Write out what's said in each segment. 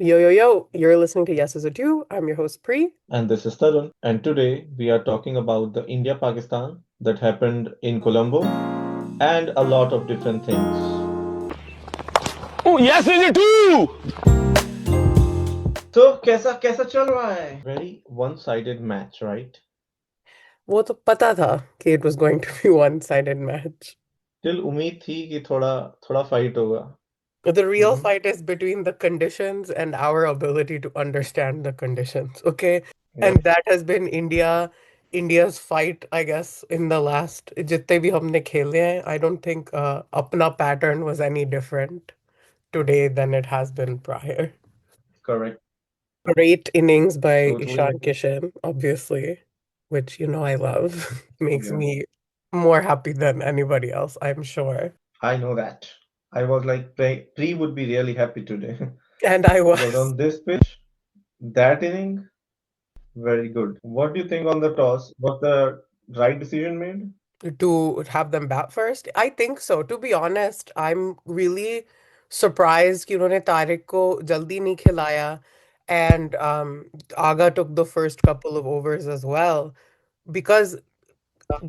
Yo, yo, yo, you're listening to Yes Is a Do. I'm your host, Pri. And this is Tarun. And today we are talking about the India Pakistan that happened in Colombo and a lot of different things. Oh, yes, is it too? तो कैसा कैसा चल रहा है? Very one-sided match, right? वो तो पता था कि it was going to be one-sided match. Till उम्मीद थी कि थोड़ा थोड़ा fight होगा. The real Mhm. fight is between the conditions and our ability to understand the conditions, okay? Yep, And that has been India's fight, I guess, in the last जितने भी हमने खेले हैं, I don't think अपना pattern was any different today than it has been prior. correct. Great innings by Totally. Ishan Kishan, obviously, which I love. Makes Yeah, me more happy than anybody else, I'm sure. I know that. I was like, Pre would be really happy today And I because was on this pitch, that inning, very good. What do you think on the toss? Was the right decision made? to have them bat first. I think so. To be honest, I'm really surprised कि उन्होंने तारिक को जल्दी नहीं खिलाया and Aga took the first couple of overs as well because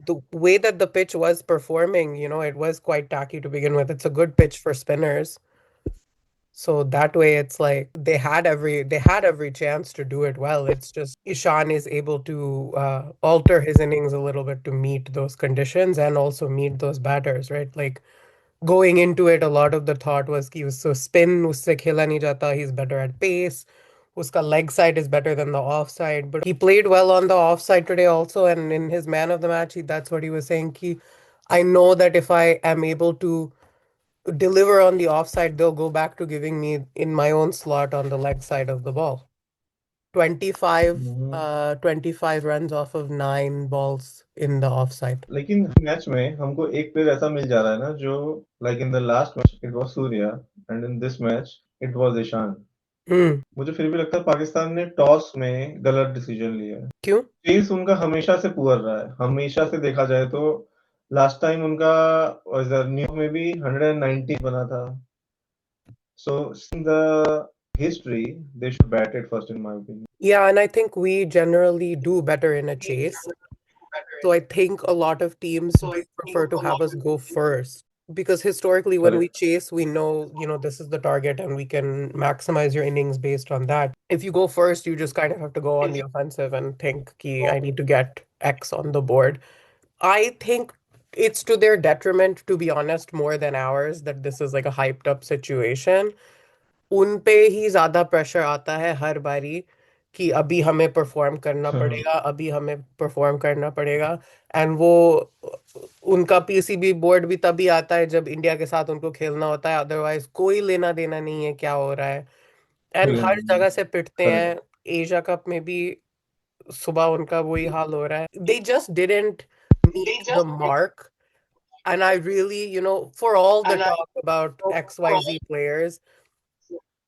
the way that the pitch was performing, it was quite tacky to begin with. It's a good pitch for spinners. So that way it's like they had every chance to do it well. It's just Ishan is able to alter his innings a little bit to meet those conditions and also meet those batters, right? Like going into it, a lot of the thought was he was so spin, usse khela nahi jata, he's better at pace. Uska leg side is better than the offside, but he played well on the offside today also. And in his man of the match, that's what he was saying. I know that if I am able to deliver on the offside, they'll go back to giving me in my own slot on the leg side of the ball. 25 runs off of 9 balls in the offside. लेकिन match में हमको एक player ऐसा मिल जा रहा है ना जो like in the last match it was Surya and in this match it was Ishan. Hmm. मुझे फिर भी लगता है पाकिस्तान ने टॉस में गलत डिसीजन लिया है. क्यों? चेस उनका हमेशा से पुअर रहा है, हमेशा से देखा जाए तो. लास्ट टाइम उनका न्यूयॉर्क में भी 190 बना था. So in the history they should bat it first in my opinion. Yeah, and I think we generally do better in a chase. So I think a lot of teams do prefer to have us go first because historically when we correct. chase, we know, this is the target and we can maximize your innings based on that. If you go first, you just kind of have to go on the offensive and think, Ki, I need to get X on the board. I think it's to their detriment, to be honest, more than ours, that this is like a hyped up situation. उन पे ही ज्यादा pressure आता है हर बारी कि अभी हमें perform करना पड़ेगा, अभी हमें परफॉर्म करना पड़ेगा। एंड वो उनका पीसीबी बोर्ड भी तभी आता है जब इंडिया के साथ उनको खेलना होता है, अदरवाइज कोई लेना देना नहीं है क्या हो रहा है। एंड हर जगह से पिटते करेक्ट. हैं। एशिया कप में भी सुबह उनका वही हाल हो रहा है। They just didn't meet the mark. And I really for all the talk about XYZ players,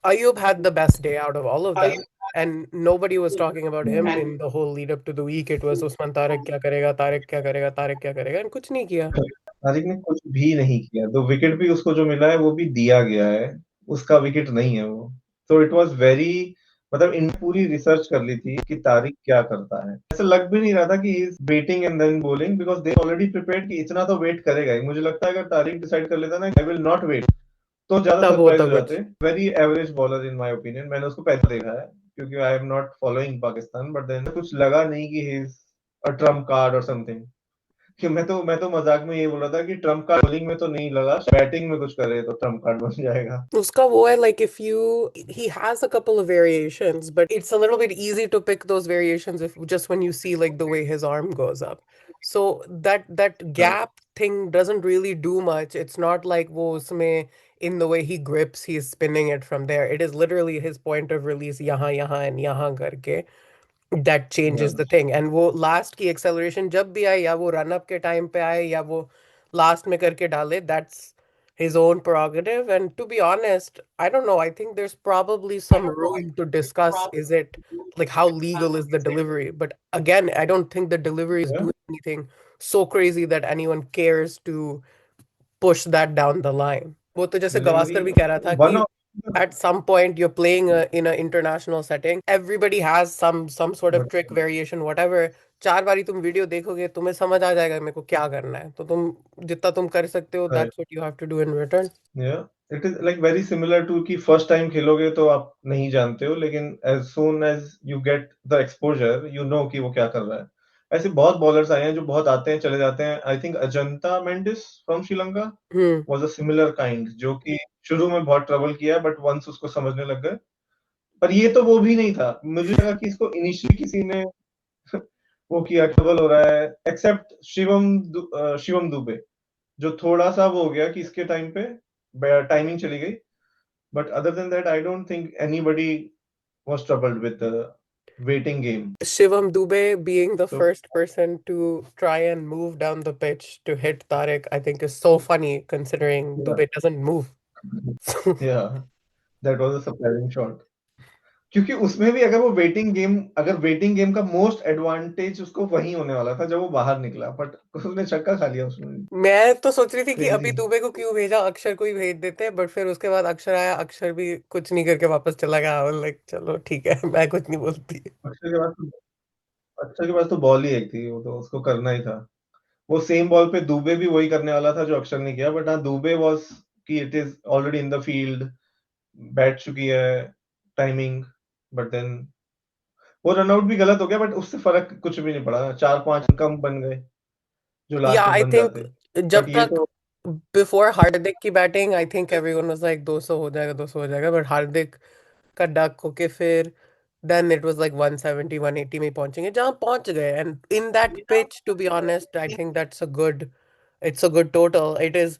Ayub had the best day out of all of them, and nobody was talking about him in the whole lead up to the week. It was Usman Tariq क्या करेगा, Tariq क्या करेगा, Tariq क्या करेगा, and कुछ नहीं किया. हार्दिक ने कुछ भी नहीं किया. तो विकेट भी उसको जो मिला है वो भी दिया गया है. उसका विकेट नहीं है वो. तो इट वाज वेरी, मतलब इन पूरी रिसर्च कर ली थी कि तारिक क्या करता है. ऐसा लग भी नहीं रहा था कि he is waiting and then bowling because they already prepared कि इतना तो वेट करेगा ही. मुझे लगता है अगर तारिक डिसाइड कर लेता ना आई विल नॉट वेट तो ज्यादा तब सरप्राइज होता हो कुछ. जाते. Very average bowler in my opinion. मैंने उसको पहले देखा है क्योंकि I am not following Pakistan, but then कुछ लगा नहीं कि he is a trump card और समथिंग. कि मैं तो मजाक में ये बोल रहा था कि ट्रम्प कार्ड बॉलिंग में तो नहीं लगा, बैटिंग में कुछ करे तो ट्रम्प कार्ड बन जाएगा. उसका वो है, like, if you he has a couple of variations, but it's a little bit easy to pick those variations if just when you see like the way his arm goes up. So that correct. gap thing doesn't really do much. It's not like वो उसमें in the way he grips, he's spinning it from there. It is literally his point of release यहाँ and यहाँ करके that changes the thing. And वो last की acceleration जब भी आए, या वो रन अप के टाइम पे आए या वो लास्ट में करके डाले, that's his own prerogative. And to be honest, I don't know, I think there's probably some room to discuss, is it like how legal is the delivery, but again, I don't think the delivery is doing anything so crazy that anyone cares to push that down the line. वो तो जैसे delivery Gavaskar भी कह रहा था one कि of at some point you're playing in an international setting. Everybody has some sort of trick variation, whatever. चार बारी तुम वीडियो देखोगे तुम्हें समझ आ जाएगा मेरे को क्या करना है, तो तुम जितना तुम कर सकते हो, right. that's what you have to do in return. या it is like very similar to कि फर्स्ट टाइम खेलोगे तो आप नहीं जानते हो, लेकिन as soon as you get the exposure you know कि वो क्या कर रहा है। ऐसे बहुत बॉलर्स आए हैं जो बहुत आते हैं चले जाते हैं। I think Ajanta Mendis from Sri Lanka hmm. Was a similar kind, जो कि शुरू में बहुत ट्रबल किया बट वंस उसको समझने लग गए। पर ये तो वो भी नहीं था, मुझे लगा कि इसको इनिशियली किसी ने वो किया, ट्रबल हो रहा है, एक्सेप्ट शिवम दुबे, जो थोड़ा सा वो हो गया कि इसके टाइम पे टाइमिंग चली गई। But other than that, I don't think anybody was troubled with the waiting game. Shivam Dube being the So first person to try and move down the pitch to hit Tariq, I think is so funny considering yeah, Dube doesn't move. yeah, that was a surprising shot. क्योंकि उसमें भी अगर waiting game का most advantage उसको वही होने वाला था जब वो बाहर निकला, बट उसने छक्का खा लिया उसमें भी। मैं तो सोच रही थी कि अभी क्रेजी। दुबे को क्यों भेजा, अक्षर को ही भेज देते, बट फिर उसके बाद अक्षर आया, अक्षर भी कुछ नहीं करके वापस चला गया। लाइक चलो ठीक है, मैं कुछ नहीं बोलती। अक्षर के पास तो अक्षर के पास तो बॉल ही एक थी, वो तो उसको करना ही था। वो सेम बॉल पे दुबे भी वही करने वाला था जो अक्षर ने किया, बट हाँ दुबे वॉज कि it is already in the field, बैठ चुकी है, टाइमिंग, बट देन वो रनआउट भी गलत हो गया, बट उससे फर्क कुछ भी नहीं पड़ा, 4-5 कम बन गए जो या लास्ट में आई बन थिंक जाते। जब बट ये तक तो बिफोर हार्दिक की batting, I think everyone was like 200 हो जाएगा, 200 हो जाएगा, बट हार्दिक का डक होके फिर देन इट वाज लाइक 170 180 में ही पहुंचेंगे जहां पहुंच गए। And in that pitch to be honest I think that's a good, it's a good total. It is,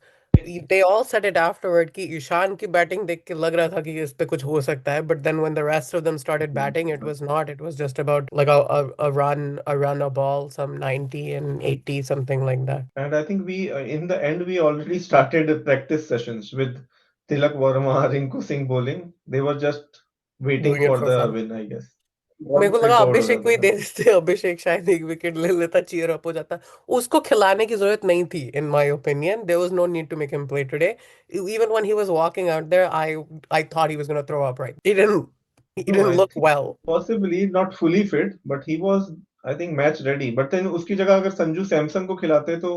they all said it afterward कि ईशान की बैटिंग देख के लग रहा था कि इस पे कुछ हो सकता है, but then when the rest of them started batting it was not, it was just about like a run a ball some 90 and 80 something like that, and I think we in the end we already started the practice sessions with Tilak Verma, Rinku Singh bowling. They were just waiting doing it for for the fun. win, I guess. मेरे बहुत को लगा straightforward हो अभिषेक को जाता ही था। दे देते, अभिषेक शायद एक विकेट ले लेता, चीयर अप हो जाता। उसको खिलाने की जरूरत नहीं थी in my opinion, there was no need to make him play today. Even when he was walking out there I thought he was gonna throw up, right, he No, didn't I look think well. possibly not fully fit, but he was, I think, match ready. But then उसकी जगह अगर संजू सैमसन को खिलाते तो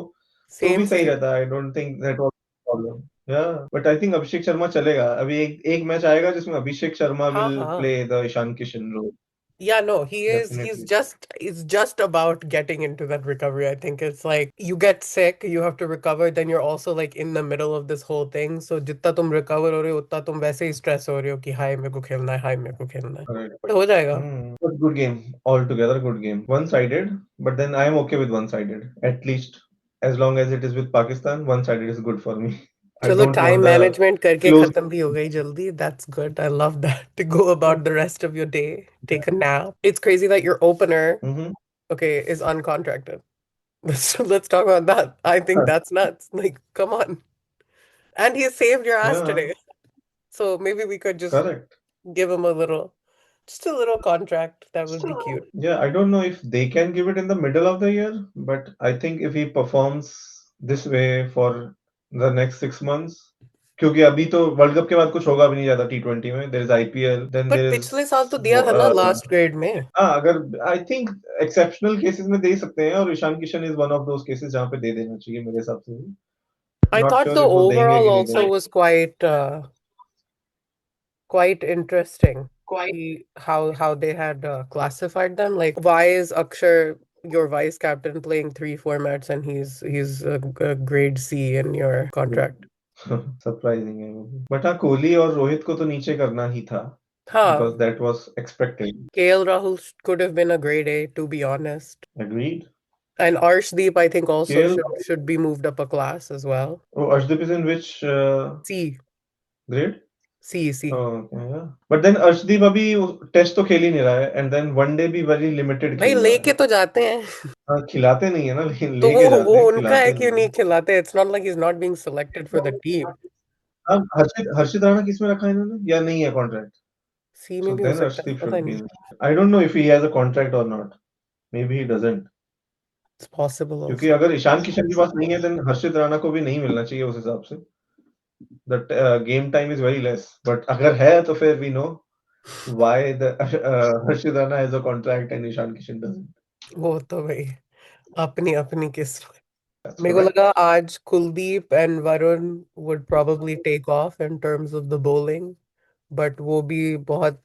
same भी सही same. रहता। आई don't think that was problem. या but I think Abhishek Sharma चलेगा। अभी एक एक मैच आएगा जिसमें अभिषेक शर्मा हाँ विल हाँ। Play the Ishan Kishan role. Yeah, no, he is. Definitely. It's just about getting into that recovery. I think it's like you get sick, you have to recover, then you're also like in the middle of this whole thing. So जितना तुम recover हो रहे हो उतना तुम वैसे ही stress हो रहे हो कि हाय मेरे को खेलना है, हाय मेरे को खेलना है। Correct. But हो जाएगा। But good game altogether. Good game. One-sided, but then I am okay with one-sided. At least as long as it is with Pakistan, one-sided is good for me. I चलो don't time want the management करके close. खत्म भी हो गई जल्दी, that's good, I love that, to go about the rest of your day, take a nap. It's crazy that your opener, Mm-hmm. okay, is uncontracted. Let's talk about that. I think that's nuts. Like, come on. And he saved your ass Yeah, today. So maybe we could just correct. give him just a little contract. That would be cute. Yeah, I don't know if they can give it in the middle of the year, but I think if he performs this way for the next 6 months, क्योंकि अभी तो world cup के बाद कुछ होगा भी नहीं ज्यादा टी20 में। There is IPL, then But there is पिछले साल तो दिया था ना लास्ट ग्रेड में। हाँ, अगर आई थिंक एक्सेप्शनल केसेस में दे सकते हैं, और Ishan Kishan is one of those cases जहाँ पे दे देना चाहिए मेरे हिसाब से भी। I not thought the sure if वो देंगे overall कि नहीं also देंगे। was quite interesting. How they had classified them. Like, why is Akshar your vice captain playing three formats and he's a grade C in your contract? Surprising है वो भी, but हाँ कोहली और रोहित को तो नीचे करना ही था, because Huh. That was expected. KL Rahul could have been a grade A, to be honest. Agreed. And Arshdeep, I think, also KL, should be moved up a class as well. oh, Arshdeep is in which C, grade? C, C. Okay, yeah. But then Arshdeep अभी test तो खेल ही नहीं रहा है, and then one day भी very limited भाई खेल रहा है। लेके तो जाते हैं। हाँ, खिलाते नहीं है ना, लेकिन तो लेके वो जाते हैं, उनका है खिलाते कि नहीं नहीं है। खिलाते, it's not like he is not being selected for the team. हाँ, हर्षित राणा किस में रखा है इन्होंने, या नहीं है कॉन्ट्रैक्ट? सी सो में भी हो देन सकता है, Arshdeep पता should be नहीं। in. I don't know if he has a contract or not. Maybe he doesn't. It's possible क्योंकि आल्सो। अगर ईशान किशन के पास नहीं है, देन हर्षित राणा को भी नहीं मिलना चाहिए उस हिसाब से। The game time is very less. But अगर है तो फिर we know why the Harshit Rana has a contract and Ishan Kishan doesn't. वो तो भाई अपनी अपनी किस्मत। That's मेरे को correct. लगा आज Kuldeep and Varun would probably take off in terms of the bowling, but वो भी बहुत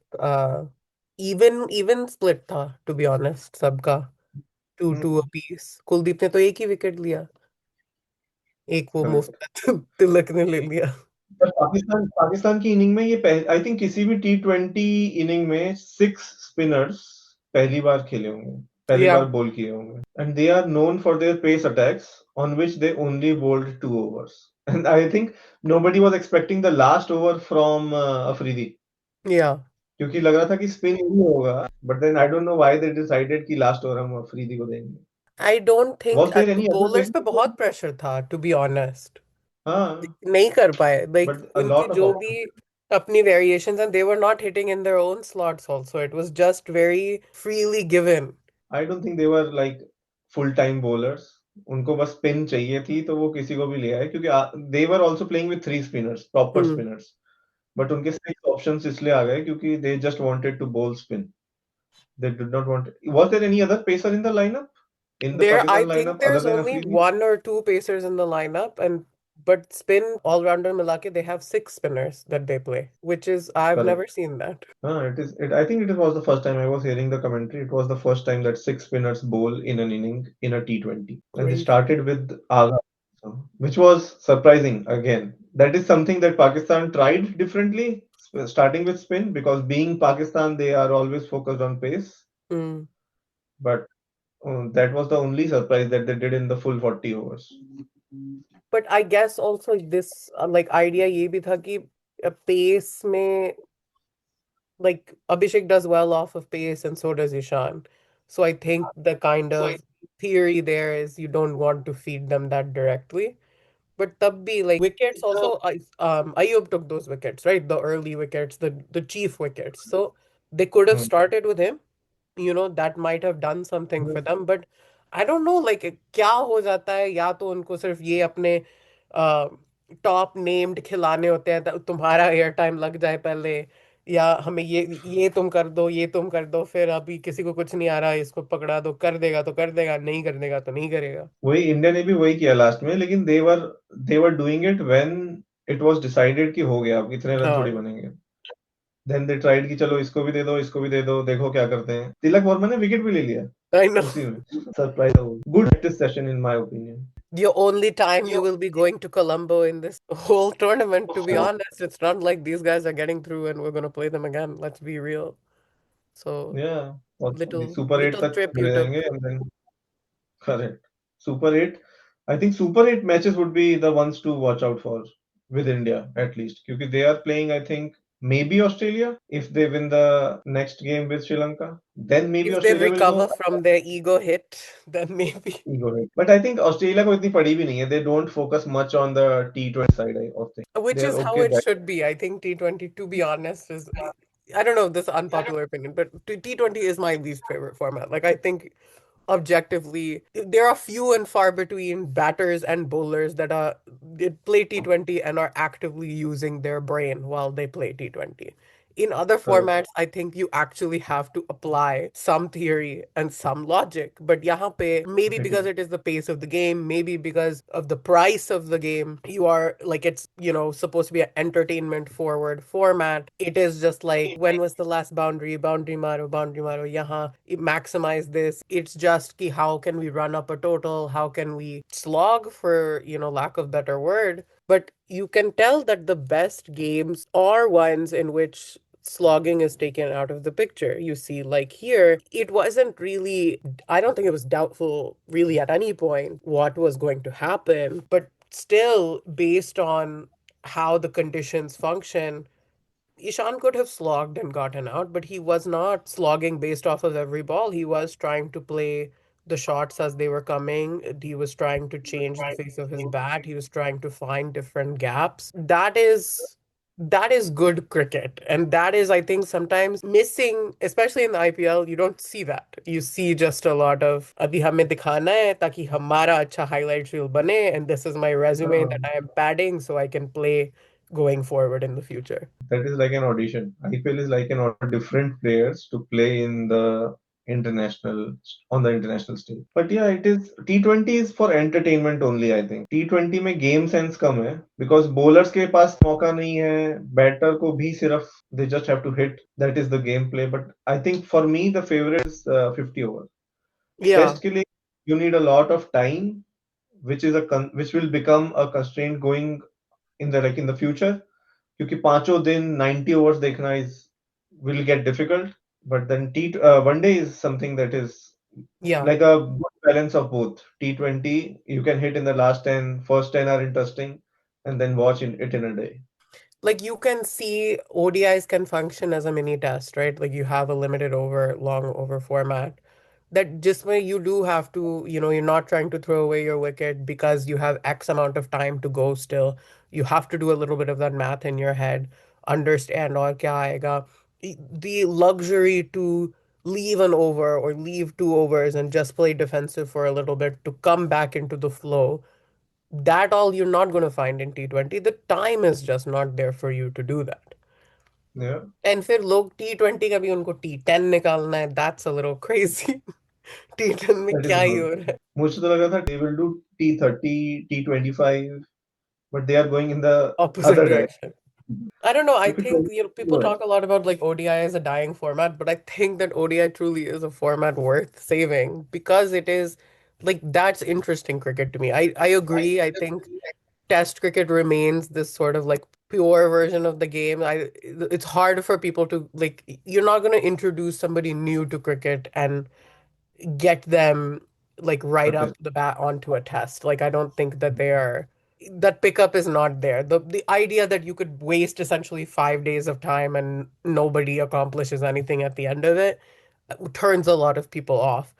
even split था, to be honest, सबका 2-2 Hmm, apiece। कुलदीप ने तो एक ही विकेट लिया, एक वो correct. मुफ्त तिलक ने ले लिया। पर पाकिस्तान की इनिंग में ये आई थिंक किसी भी T20 इनिंग में 6 स्पिनर्स पहली बार खेले होंगे, पहली या बार बोल किए होंगे, and they are known for their pace attacks on which they only bowled 2 overs. And I think nobody was expecting the last over from Afridi, या क्योंकि लग रहा था कि स्पिन ही होगा, but then I don't know why they decided कि last over हम अफरीदी को देंगे। I don't think was there any other bowlers पे पेसर? बहुत प्रेशर था, टू बी ऑनेस्ट। हाँ, नहीं कर पाए, लाइक बट अ उनकी लॉट ऑफ जो भी ऑप्शन। अपनी variations and they were not hitting in their own slots also, it was just very freely given। I don't think they were like full time bowlers. उनको बस spin चाहिए थी तो वो किसी को भी ले आए, क्योंकि they were also playing with 3 spinners, proper Hmm. Spinners. But उनके 6 ऑप्शंस इसलिए आ गए क्योंकि they just wanted to bowl spin. They did not want. Was there any other pacer in the lineup, in the There, I Pakistan think lineup other there's then only Afridi? one or two pacers in the lineup, and but spin all rounder Milake, they have six spinners that they play, which is I've never correct. seen that. It is. I think it was the first time I was hearing the commentary. It was the first time that 6 spinners bowl in an inning in a T20, and they Crazy. started with Agha, which was surprising. Again, that is something that Pakistan tried differently, starting with spin, because being Pakistan, they are always focused on pace. Mm. But that was the only surprise that they did in the full 40 overs. But I guess also this like idea ये भी था कि pace में, like Abhishek does well off of pace and so does Ishan. So I think the kind of theory there is you don't want to feed them that directly. But tab bhi, like wickets also, Ayub took those wickets, right? The early wickets, the chief wickets. So they could have Hmm. started with him, that might have done something for them, but I don't know, like क्या हो जाता है, या तो उनको सिर्फ ये अपने टॉप नेम्ड खिलाने होते हैं तुम्हारा एयर टाइम लग जाए पहले, या हमें ये तुम कर दो, ये तुम कर दो, फिर अभी किसी को कुछ नहीं आ रहा, इसको पकड़ा दो, कर देगा तो कर देगा, नहीं कर देगा तो नहीं करेगा। वही इंडिया ने भी वही किया लास्ट में, लेकिन they were doing it when it was decided कि हो गया, अब इतने रन थोड़ी हाँ, बनेंगे। देन दे ट्राइड कि चलो इसको भी दे दो, इसको भी दे दो, देखो क्या करते हैं। तिलक वर्मा ने विकेट भी ले लिया आई नो। उसी में। Surprise, good practice session in my opinion. The only time you will be going to Colombo in this whole tournament, to be honest. It's not like these guys are getting through and we're going to play them again. Let's be real. So या possibly little super 8 little तक trip you चले जाएंगे, took। And then correct super 8। I think super 8 matches would be the ones to watch out for with India at least, क्योंकि they are playing I think maybe Australia. If they win the next game with Sri Lanka, then maybe If they Australia will go. recover from their ego hit, then maybe. Go ahead. But I think Australia को इतनी पड़ी भी नहीं है. They don't focus much on the T20 side of things. Which They're is how okay it that. should be. I think T20, to be honest, is, I don't know, this unpopular opinion, but T20 is my least favorite format. Like, I think objectively, there are few and far between batters and bowlers that are they play T20 and are actively using their brain while they play T20. In other Correct. formats, I think you actually have to apply some theory and some logic. But यहाँ पे, maybe because it is the pace of the game, maybe because of the price of the game, you are like, it's, supposed to be an entertainment forward format. It is just like, when was the last boundary? Boundary maro, yahan, maximize this. It's just ki how can we run up a total? How can we slog, for, lack of better word? But you can tell that the best games are ones in which slogging is taken out of the picture. You see, like here, it wasn't really, I don't think it was doubtful really at any point what was going to happen, but still, based on how the conditions function, Ishan could have slogged and gotten out, but he was not slogging based off of every ball. He was trying to play the shots as they were coming. He was trying to change the face of his bat. He was trying to find different gaps. That is. that is good cricket. And that is, I think, sometimes missing, especially in the IPL. You don't see that. You see just a lot of अभी हमें दिखाना है ताकि हमारा अच्छा highlight reel बने, and this is my resume that I am padding so I can play going forward in the future. That is like an audition. IPL is like an different players to play in the international on the international stage. But yeah, it is T20 is for entertainment only. I think T20 में game sense कम है because bowlers के पास मौका नहीं है, batter को भी सिर्फ they just have to hit. That is the gameplay. But I think for me the favorite is 50 over. Yeah. Test के लिए you need a lot of time, which is which will become a constraint going in the like in the future. क्योंकि पांचों दिन 90 overs देखना is will get difficult, but then one day is something that is Yeah. like a good balance of both. T20 you can hit in the last 10, first 10 are interesting, and then watch it in a day. Like you can see ODIs can function as a mini test, right? Like you have a limited over, long over format. That just where you do have to, you're not trying to throw away your wicket because you have X amount of time to go still. You have to do a little bit of that math in your head, understand और क्या आएगा. The luxury to leave an over or leave two overs and just play defensive for a little bit to come back into the flow, that all you're not going to find in T20. The time is just not there for you to do that. Yeah, And फिर लोग T20 का भी उनको T10 निकालना है, that's a little crazy. T10 में that is क्या ही good. हो रहा है? मुझे तो लगा था they will do T30, T25, but they are going in the Opposite other direction. direction. I don't know. I क्योंकि think, people 22 है. talk a lot about like ODI as a dying format, but I think that ODI truly is a format worth saving because it is like that's interesting cricket to me. I agree. I think Test cricket remains this sort of like pure version of the game. It's hard for people to like you're not going to introduce somebody new to cricket and get them like right Okay. up the bat onto a test. Like I don't think that they are that pickup is not there. The idea that you could waste essentially 5 days of time and nobody accomplishes anything at the end of it turns a lot of people off.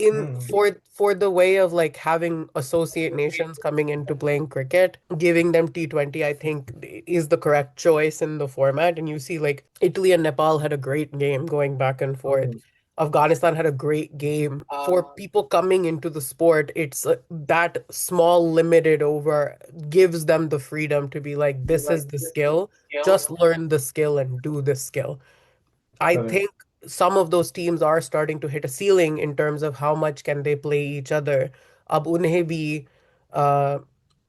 In Hmm. for the way of like having associate nations coming into playing cricket, giving them T20, I think is the correct choice in the format. And you see like Italy and Nepal had a great game going back and forth. Hmm. Afghanistan had a great game. For people coming into the sport, it's that small limited over gives them the freedom to be like, this is the skill. Just learn the skill and do the skill. I Correct. think some of those teams are starting to hit a ceiling in terms of how much can they play each other. अब उन्हें भी uh,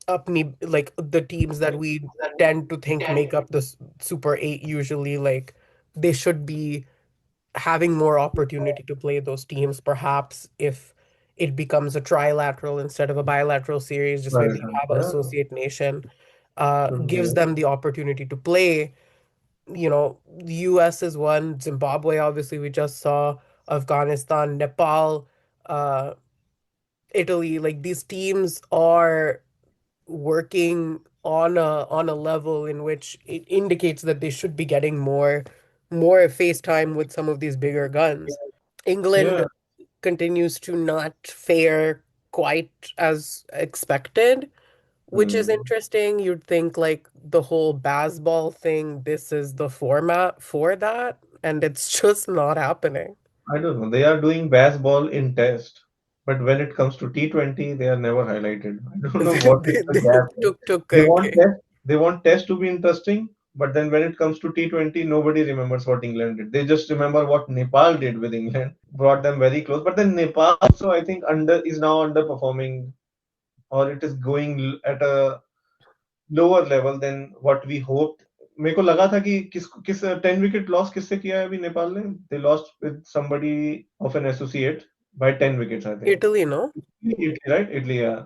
अपनी like the teams that we tend to think make up the Super 8 usually like they should be having more opportunity to play those teams perhaps if it becomes a trilateral instead of a bilateral series just where Right. they have an Yeah. associate nation Should be. gives them the opportunity to play. The US is one, Zimbabwe, obviously, we just saw, Afghanistan, Nepal, uh, Italy, like these teams are working on a level in which it indicates that they should be getting more face time with some of these bigger guns. England Yeah. continues to not fare quite as expected, which is Hmm. interesting. You'd think like the whole baseball thing, this is the format for that, and it's just not happening. I don't know. They are doing baseball in test, but when it comes to T20, they are never highlighted. I don't know what is the They gap there. took They want करके. test. They want test to be interesting, but then when it comes to T20, nobody remembers what England did. They just remember what Nepal did with England, brought them very close. But then Nepal also, I think, under is now underperforming, or it is going at a lower level than what we hoped. मेरे को लगा था कि किस किस 10 wicket loss किससे किया है अभी नेपाल ने. They lost with somebody of an associate by 10 wickets, I think. Italy, no? Italy, right? Italy, yeah.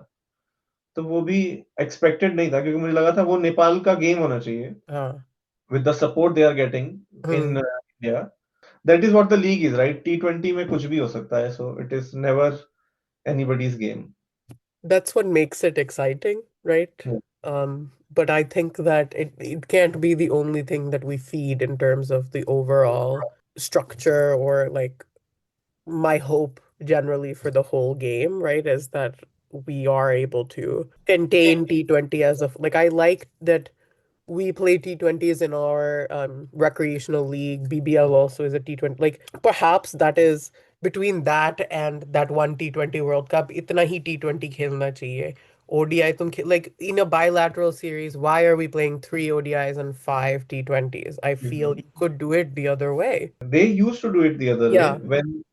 तो वो भी एक्सपेक्टेड नहीं था क्योंकि मुझे लगा था वो नेपाल का गेम होना चाहिए हाँ. with the support they are getting in Hmm. India. That is what the league is, right? T20 में कुछ भी हो सकता है, so it is never anybody's game. That's what makes it exciting, right? Yeah. But I think that it can't be the only thing that we feed in terms of the overall structure or like my hope generally for the whole game, right, is that we are able to contain T20 as of like I like that we play T20s in our recreational league. BBL also is a T20. Like perhaps that is between that and that one T20 World Cup, itna hi T20 khelna chahiye. ODI like in a bilateral series, why are we playing three ODIs and five T20s? I feel you could do it the other way. They used to do it the other way Yeah, when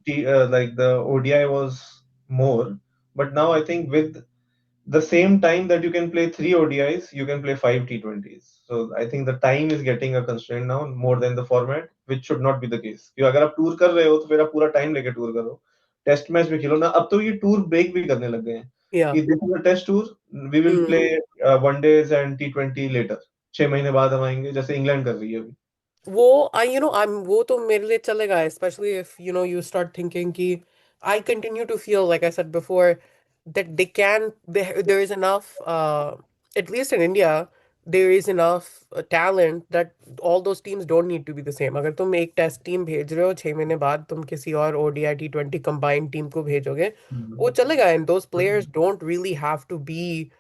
like the ODI was more, but now I think with the same time that you can play three ODIs, you can play five T20s. So I think the time is getting a constraint now more than the format, which should not be the case. क्योंकि अगर आप tour कर रहे हो तो फिर आप पूरा टाइम लेके टूर करो, टेस्ट मैच भी खेलो ना. अब तो ये टूर ब्रेक भी करने लग गए हैं yeah. कि this is a test tour, we will play Mm. One days and T20 later. 6 महीने बाद हम आएंगे जैसे इंग्लैंड कर रही है अभी. वो वो तो मेरे लिए चलेगा, especially if you start thinking कि I continue to feel like I said before that there is enough at least in India there is enough talent that all those teams don't need to be the same. अगर तुम एक test team भेज रहे हो 6 महीने बाद तुम किसी और ODI T20 कंबाइंड टीम को भेजोगे, वो चलेगा, and those players don't really have to be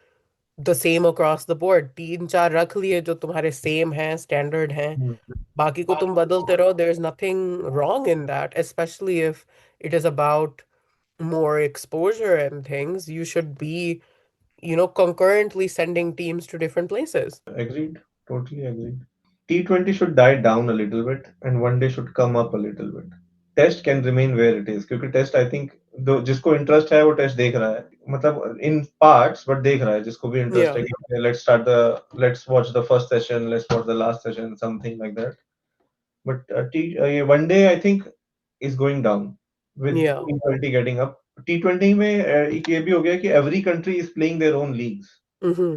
the same across the board. तीन चार रख लिए जो तुम्हारे सेम हैं, स्टैंडर्ड हैं, बाकी को तुम बदलते रहो. There's nothing wrong in that, especially if it is about more exposure and things. You should be, concurrently sending teams to different places. Agreed, totally agreed. T20 should die down a little bit and one day should come up a little bit. Test can remain where it is क्योंकि test I think जिसको interest है वो test देख रहा है, मतलब इन parts but देख रहा है. जिसको भी इंटरेस्ट Yeah, है कि let's watch the first session, let's watch the last session, something like that. But ये one day I think is going down with yeah. T20 getting up. T20 में एक ये भी हो गया कि every country is playing their own leagues. Mm-hmm.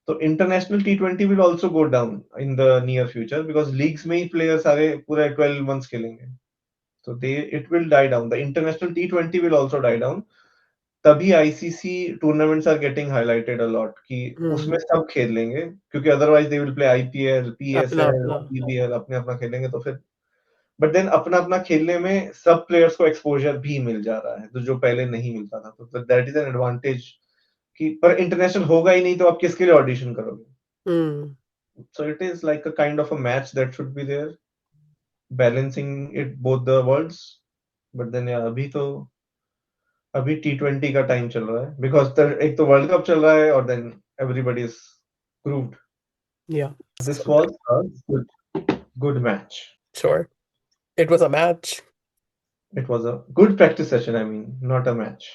तो international T20 will also go down in the near future because leagues में ही प्लेयर सारे पूरे 12 मंथ्स खेलेंगे. So it will die down. The international T20 will also die down. तभी ICC tournaments are getting highlighted a lot कि उसमें Mm-hmm. सब खेल लेंगे क्योंकि otherwise they will play IPL, अपना पीएसएल, अपना. पीबीएल अपने अपना खेलेंगे तो फिर. बट देन अपना अपना खेलने में सब प्लेयर्स को एक्सपोजर भी मिल जा रहा है तो जो पहले नहीं मिलता था, तो दैट इज एन एडवांटेज. कि पर इंटरनेशनल होगा ही नहीं तो आप किसके लिए ऑडिशन करोगे. Mm. So it is like a kind of a match that should be there, balancing it both the worlds. But then अभी T20 का टाइम चल रहा है बिकॉज एक तो वर्ल्ड कप चल रहा है और then everybody is proved. Yeah. This So, was a good match. sure. It was a match. It was a good practice session, I mean not a match.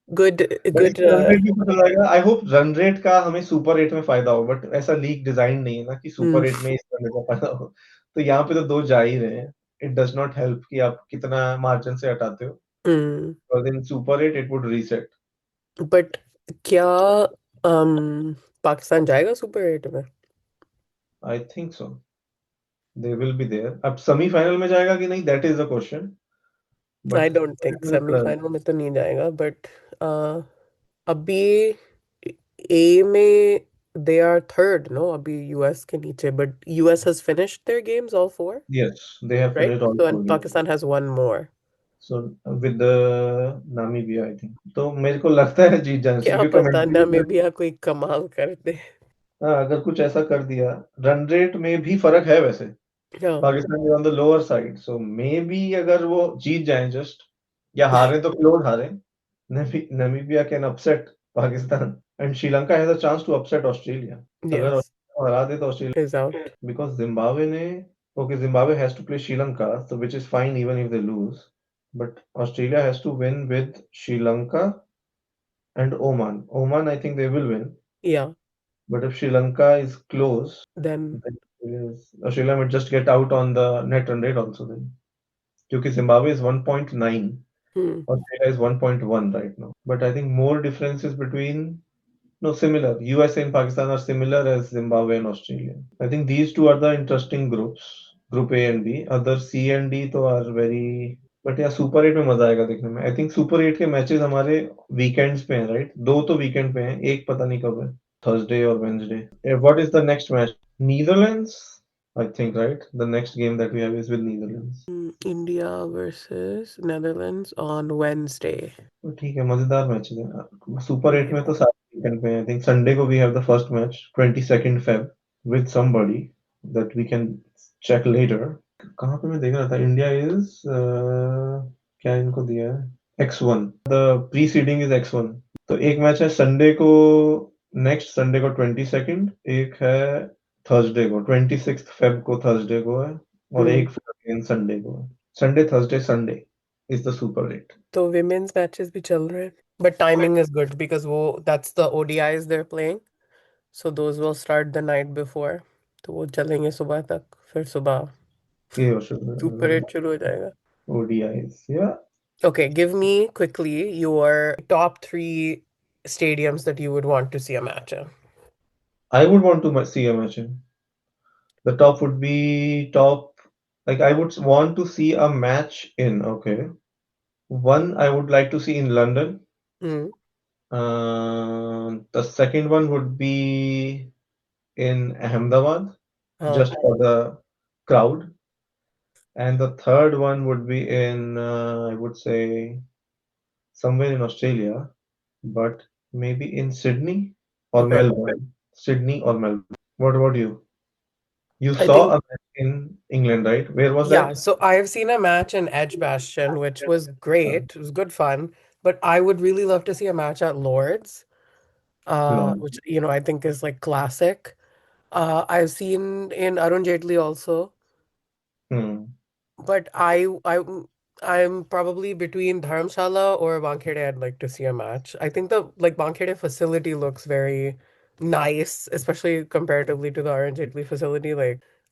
Good, but good. इसमें run rate भी पता जाएगा. I hope run rate का हमें super 8 में फायदा हो, but ऐसा लीग डिजाइन नहीं है ना कि Mm. सुपर 8 में इस तरह का फायदा हो. तो यहाँ पे तो दो जा ही रहे हैं. इट डज नॉट हेल्प कि आप कितना मार्जिन से हटाते हो, Mm. और in super 8 it would reset. But क्या पाकिस्तान जाएगा सुपर 8 में? I think so they will be there. अब सेमीफाइनल में जाएगा कि नहीं, that is the question. I but don't think semifinal में तो नहीं जाएगा, बट अभी ए में they are third, no? अभी यूएस के नीचे, but US has finished their games, all four, yes, they have right? finished all So four and games. Pakistan has one more. So with the Namibia, I think. तो मेरे को लगता है जीत जाना चाहिए क्या क्योंकि पता मेंटली. नामीबिया कोई कमाल कर दे. हाँ, अगर कुछ ऐसा कर दिया. रन रेट में भी फर्क है वैसे. हाँ. Pakistan is on the lower side, so may be अगर वो जीत जाए जस्ट, या हारे तो क्लोज हारे, Namibia can upset Pakistan and Sri Lanka has a chance to upset Australia. अगर Yes, ऑस्ट्रेलिया हरा दे तो Australia, is out. because Zimbabwe ने, okay, Zimbabwe has to play Sri Lanka, so which is fine even if they lose, but Australia has to win with Sri Lanka and Oman. Oman, I think they will win, Yeah, but if Sri Lanka is close, then then Australia might just get out on the net run rate also then. Because Zimbabwe is 1.9, hmm, Australia is 1.1 right now. But I think more differences between, no, similar. USA and Pakistan are similar as Zimbabwe and Australia. I think these two are the interesting groups, Group A and B. Other C and D तो are very. But यार super 8 में मजा आएगा देखने में. I think super 8 के matches हमारे weekends पे हैं, राइट? दो तो वीकेंड पे हैं, एक पता नहीं कब है, थर्सडे और Wednesday. What is the next match? Netherlands, I think, right? The next game that we have is with Netherlands. India versus Netherlands on Wednesday. तो ठीक है, मजेदार मैच है. सुपर 8 में Yeah. तो सारे वीकेंड पे हैं. आई थिंक संडे को we have the first match 22nd Feb. with somebody that we can check later. कहाँ पे मैं देख रहा था इंडिया इज क्या इनको दिया है X1 the preceding is X1 तो एक मैच है संडे को नेक्स्ट संडे को 22nd एक है थर्सडे को 26th Feb को थर्सडे को है और Hmm. एक फिर अगेन संडे को है Sunday Thursday Sunday is the super eight तो women's matches भी चल रहे हैं. But timing is good because वो that's the ODIs they're playing. So those will start the night before. तो वो चलेंगे सुबह तक. फिर सुबह ये Super 8 शुरू हो जाएगा. ODIs या Okay, give me quickly your top three stadiums that you would want to see a match in. I would want to see a match in. The top would be top. Like I would want to see a match in. Okay, one I would like to see in London. Hmm. The second one would be in Ahmedabad, हाँ. just for the crowd. And the third one would be in, I would say, somewhere in Australia, but maybe in Sydney or Okay. Melbourne. Sydney or Melbourne. What about you? You I saw think, a match in England, right? Where was yeah, that? so I've seen a match in Edgbaston, which was great. It was good fun, but I would really love to see a match at Lord's, No. which, I think is like classic. I've seen in Arun Jaitley also. Hmm. But I'm probably between Dharamshala or Wankhede. I'd like to see a match. I think the like Wankhede facility looks very nice, especially comparatively to the Arun Jaitley facility.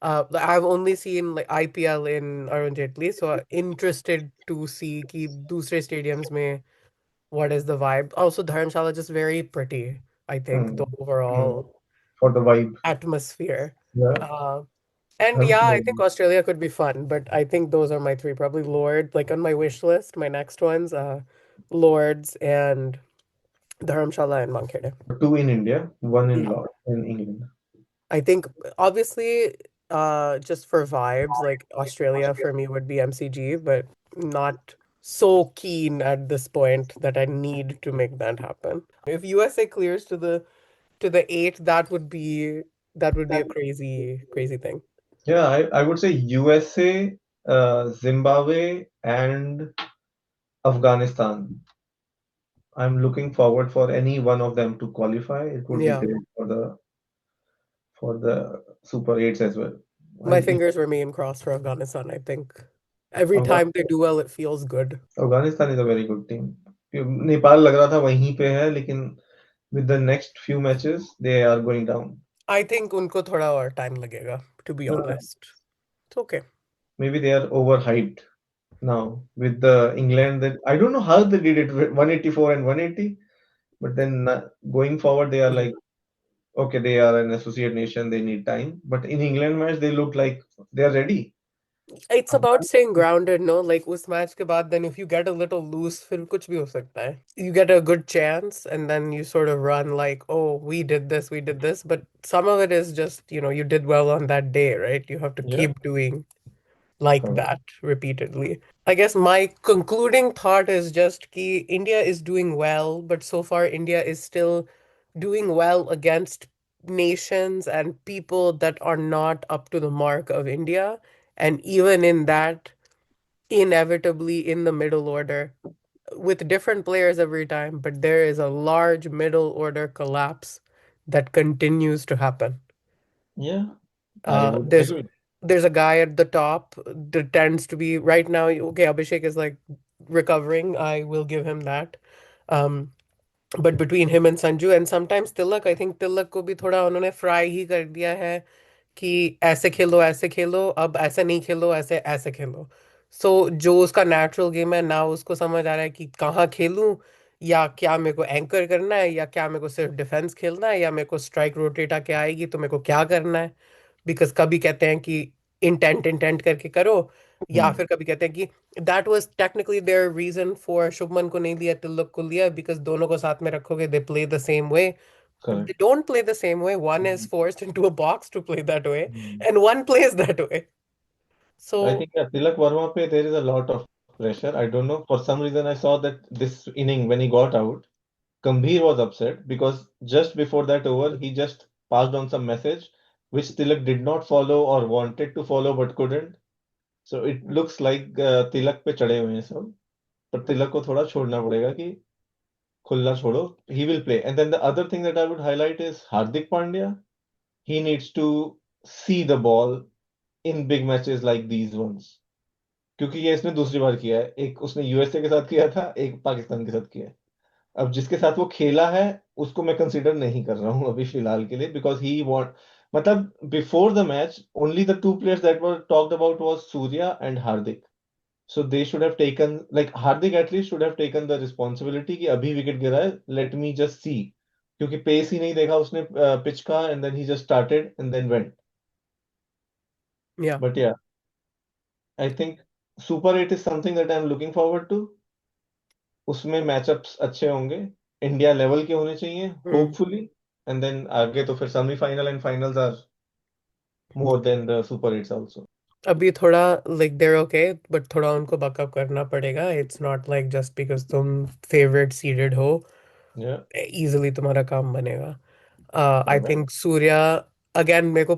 I've only seen like IPL in Arun Jaitley, so interested to see कि दूसरे stadiums में what is the vibe. Also, Dharamshala just very pretty. I think Hmm. the Hmm. overall For the vibe. atmosphere. Yeah. Uh, and That's yeah, I think good. Australia could be fun, but I think those are my three. Probably Lord, like on my wish list, my next ones, Lords and Dharamshala and Wankhede. Two in India, one in Yeah. Lord in England. I think obviously, just for vibes, like Australia for me would be MCG, but not so keen at this point that I need to make that happen. If USA clears to the eight, that would be a crazy, crazy thing. Yeah, I would say USA, Zimbabwe, and Afghanistan. I'm looking forward for any one of them to qualify. It would be Yeah. great for the Super Eights as well. My If fingers remain crossed for Afghanistan, I think. Every time they Afghanistan, do well, it feels good. Afghanistan is a very good team. Nepal लग रहा था वहीं पे है लेकिन with the next few matches they are going down. I think उनको थोड़ा और time लगेगा, to be Uh, honest. It's okay. Maybe they are overhyped now with the England that I don't know how they did it with 184 and 180, but then going forward they are Mhm. like okay they are an associate nation they need time, but in England match they look like they are ready. It's about staying grounded, no? Like उस match के बाद, then if you get a little loose, फिर कुछ भी हो सकता है. You get a good chance, and then you sort of run like, oh, we did this. But some of it is just, you did well on that day, right? You have to Yeah. keep doing like Correct. that repeatedly. I guess my concluding thought is just ki India is doing well, but so far India is still doing well against nations and people that are not up to the mark of India. And even in that, inevitably in the middle order, with different players every time, but there is a large middle order collapse that continues to happen. Yeah, I Uh, would there's agree. there's a guy at the top that tends to be right now. Okay, Abhishek is like recovering. I will give him that. Um, but between him and Sanju and sometimes Tilak, I think Tilak को भी थोड़ा उन्होंने fry ही कर दिया है कि ऐसे खेलो अब ऐसे नहीं खेलो ऐसे ऐसे खेलो. सो जो उसका नेचुरल गेम है ना उसको समझ आ रहा है कि कहाँ खेलूं या क्या मेरे को एंकर करना है या क्या मेरे को सिर्फ डिफेंस खेलना है या मेरे को स्ट्राइक रोटेट आके आएगी तो मेरे को क्या करना है. बिकॉज कभी कहते हैं कि इंटेंट इंटेंट करके करो या Hmm. फिर कभी कहते हैं कि that was technically their reason for Shubman को नहीं लिया तिलक को लिया बिकॉज दोनों को साथ में रखोगे they play the same way. Correct. They don't play the same way. One is Hmm. forced into a box to play that way, Hmm. and one plays that way. So, I think at Tilak Verma pe there is a lot of pressure. I don't know. For some reason, I saw that this inning when he got out, Gambhir was upset because just before that over, he just passed on some message which Tilak did not follow or wanted to follow but couldn't. So it looks like तिलक पे चढ़े हुए हैं सब, पर तिलक को थोड़ा छोड़ना पड़ेगा कि खुला छोड़ो. He will play. And then the other thing that I would highlight is Hardik Pandya. He needs to see the ball in big matches like these ones. क्योंकि ये इसने दूसरी बार किया है. एक उसने यूएसए के साथ किया था, एक पाकिस्तान के साथ किया है. अब जिसके साथ वो खेला है उसको मैं कंसीडर नहीं कर रहा हूँ अभी फिलहाल के लिए, बिकॉज ही वांट, मतलब before the match only the two players that were talked about was Surya and Hardik. So they should have taken, like Hardik at least should have taken the responsibility कि अभी विकेट गिरा है, let me just see. क्योंकि pace ही नहीं देखा उसने pitch का, and then he just started and then went. Yeah but yeah, I think super 8 is something that I am looking forward to. उसमें मैचअप्स अच्छे होंगे, इंडिया लेवल के होने चाहिए होपफुली. एंड देन आगे तो फिर semifinal and finals are more than the super eights also. अभी थोड़ा लाइक देर ओके, बट थोड़ा उनको बकअप करना पड़ेगा. It's not like just because तुम फेवरेट सीडेड हो या, इजीली तुम्हारा काम बनेगा. I alright. Think Surya again मेरे को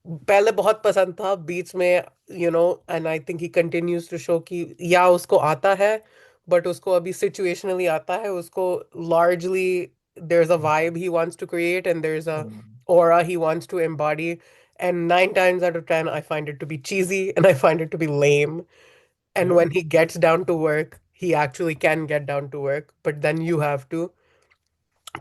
पहले बहुत पसंद था, बीच में and I think he continues to show कि या उसको आता है, बट उसको अभी सिचुएशनली आता है. उसको largely there is a vibe he wants to create and there is a aura he wants to embody, and 9 times out of 10 I find it to be cheesy and I find it to be lame. And या, when he gets down to work, he actually can get down to work, but then you have to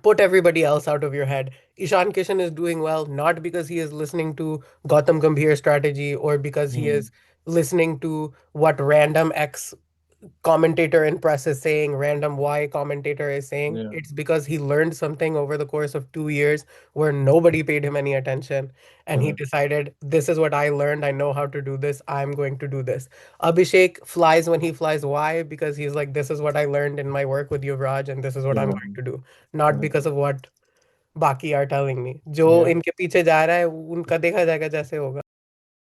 put everybody else out of your head. Ishan Kishan is doing well not because he is listening to Gautam Gambhir strategy or because he is listening to what random X commentator in press is saying, random Y commentator is saying. या, It's because he learned something over the course of 2 years where nobody paid him any attention. And he correct. decided, this is what I learned. I know how to do this. I'm going to do this. Abhishek flies when he flies. Why? Because he's like, this is what I learned in my work with Yuvraj, and this is what I'm going to do. Not correct. because of what बाकी are telling me. जो या. इनके पीछे जा रहा है उनका देखा जाएगा जैसे होगा.